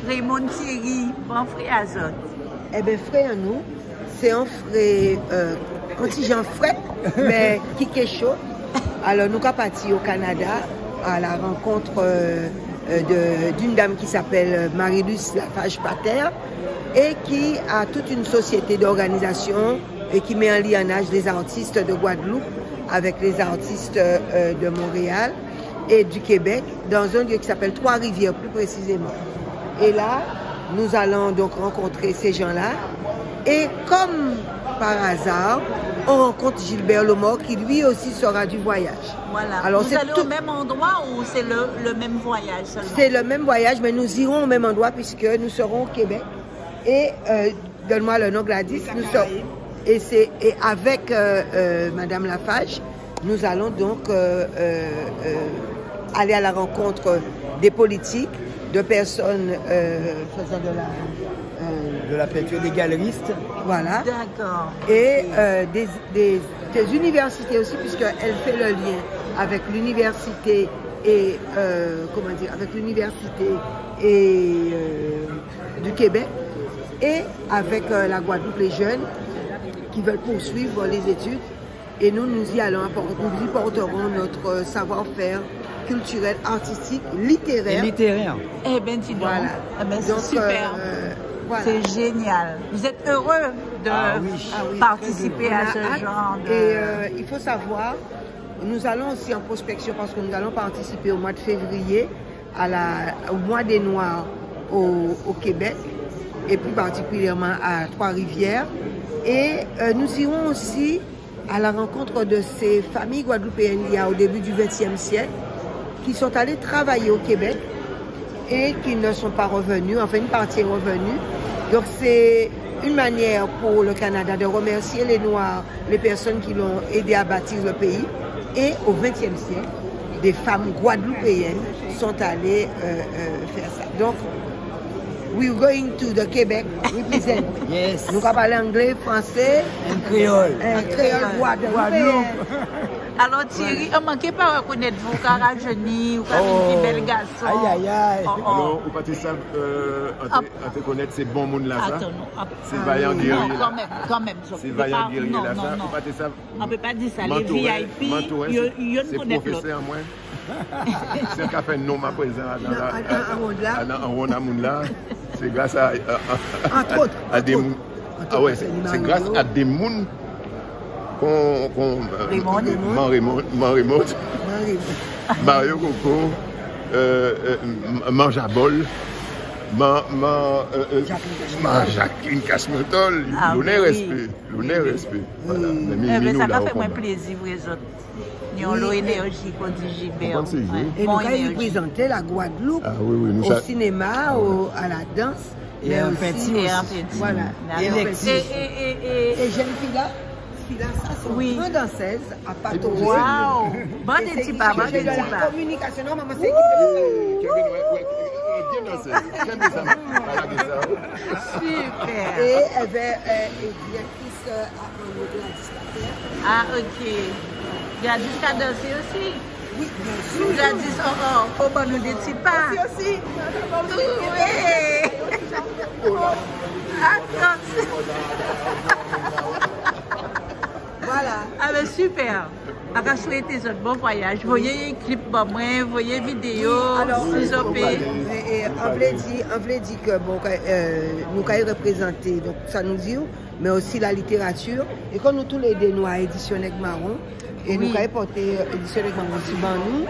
Raymond Thierry, bon frère Azot. Eh bien, frère, nous, c'est un frère contingent frais, mais qui est chaud. Alors, nous sommes partis au Canada à la rencontre d'une dame qui s'appelle Marie-Luce Lafage-Pater et qui a toute une société d'organisation et qui met en liaison les artistes de Guadeloupe avec les artistes de Montréal et du Québec dans un lieu qui s'appelle Trois-Rivières plus précisément. Et là, nous allons donc rencontrer ces gens-là et comme par hasard, on rencontre Gilbert Lomor qui lui aussi sera du voyage. Voilà. Alors, vous allez au même endroit ou c'est le même voyage seulement? C'est le même voyage, mais nous irons au même endroit puisque nous serons au Québec. Et donne-moi le nom, Gladys. Nous serons, et avec Madame Lafage, nous allons donc aller à la rencontre des politiques, de personnes faisant de la peinture, des galeristes. Voilà. D'accord. Et des universités aussi, puisqu'elle fait le lien avec l'université et comment dire, avec l'université et du Québec et avec la Guadeloupe, les jeunes qui veulent poursuivre les études. Et nous y allons, nous y porterons notre savoir-faire culturel, artistique, littéraire. Et littéraire. Eh bien, dis donc. Voilà. Eh ben, c'est super. Voilà. C'est génial. Vous êtes heureux de participer à ce genre de... Et il faut savoir, nous allons aussi en prospection parce que nous allons participer au mois de février au mois des Noirs au Québec et plus particulièrement à Trois-Rivières. Et nous irons aussi à la rencontre de ces familles guadeloupéennes il y a au début du XXe siècle qui sont allées travailler au Québec et qui ne sont pas revenus, enfin une partie est revenue. Donc c'est une manière pour le Canada de remercier les Noirs, les personnes qui l'ont aidé à bâtir le pays. Et au XXe siècle, des femmes guadeloupéennes sont allées faire ça. Donc, we're going to the Québec, represent. Yes. Nous allons parler anglais, français, un créole. Un créole Guadeloupe. Alors Thierry, on ne manquait pas reconnaître vous car jeune ou comme une belle garçon. Aïe, aïe, aïe. Alors, vous partez ça, à te connaître ces bons mondes là, ça? C'est vaillant guerrier là. Quand même. C'est vaillant guerrier là, ça? Vous partez ça? On ne peut pas dire ça. Les VIP, c'est professeur, moi. C'est un café non ma présent en Rwanda. C'est grâce à des moun. Ah ouais, c'est grâce à des moun Mario Coco, Manjabol, Jacqueline Casmetol, l'honneur respect. Voilà. Ça m'a fait moins plaisir, vous les autres. Nous avons l'énergie qu'on dit Gilbert. Et nous allons présenter la Guadeloupe au cinéma, à la danse. Et un petit. Voilà. Et jeune fille là, ça, c'est une grande danseuse à Pato. Waouh! Bon des petits pas, de la communication. Non, maman, c'est super! Et elle est directrice à Gladys. Ah, ok. Gladys a dansé aussi? Oui, bien sûr. Gladys, comment nous des petits pas? Aussi. Oui! Attention! Voilà. Ah ben super. Je souhaite un bon voyage. Voyez clip pour moi, voyez vidéo, vous opé. On voulait dire que bon, nous avons représenté donc ça nous dit, mais aussi la littérature. Et comme nous tous les deux nous avons éditionné marron et nous avons porté éditionné marron aussi nous.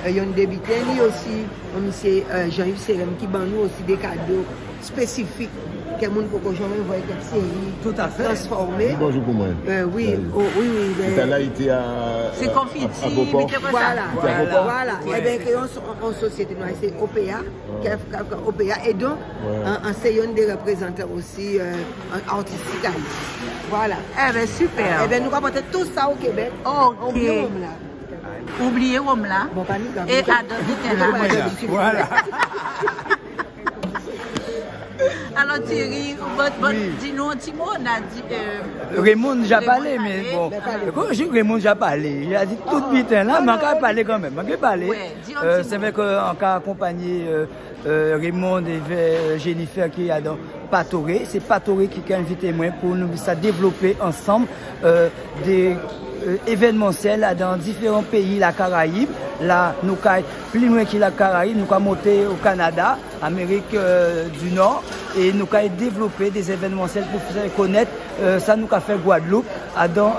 Il y a une débitaine aussi, monsieur Jean-Yves Serem qui ban nous aussi des cadeaux spécifiques. Que les gens peuvent voir cette série tout à fait transformée. Bonjour pour moi. Oui. C'est là, il était à. C'est confiti, voilà. Et bien, créons en société, c'est OPA, OPA, et donc, enseignons des représentants aussi artistiques. Voilà. Eh bien, super. Eh bien, nous avons tout ça au Québec. Ok. Oubliez Womla. Et à Voilà. Alors Thierry, dis-nous un petit mot, on a dit... Raymond déjà parlé, mais bon, quand je dis Raymond déjà parlé, il a dit tout vite là, mais on va parler quand même, on va parler. C'est vrai qu'on a accompagné Raymond et Jennifer qui est dans Patoré. C'est Patoré qui a invité moi pour nous développer ensemble des événementiels dans différents pays, la Caraïbe. Là, nous sommes plus loin que la Caraïbe, nous sommes montés au Canada, Amérique du Nord, et nous avons développé des événementiels pour faire connaître. Ça nous a fait Guadeloupe, dans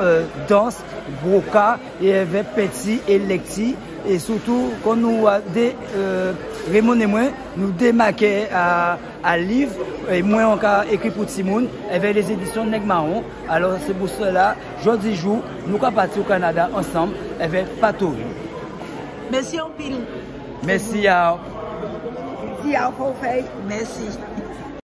danse, broca, et avec petit et lecti. Et surtout, quand nous Raymond et moi, nous démarquons à livre, et moi on a écrit pour Timoun, avec les éditions Nègre Marron. Alors c'est pour cela, jeudi jour, nous sommes partis au Canada ensemble avec Patoré. Merci en pile. Merci à... Merci à vous. Merci.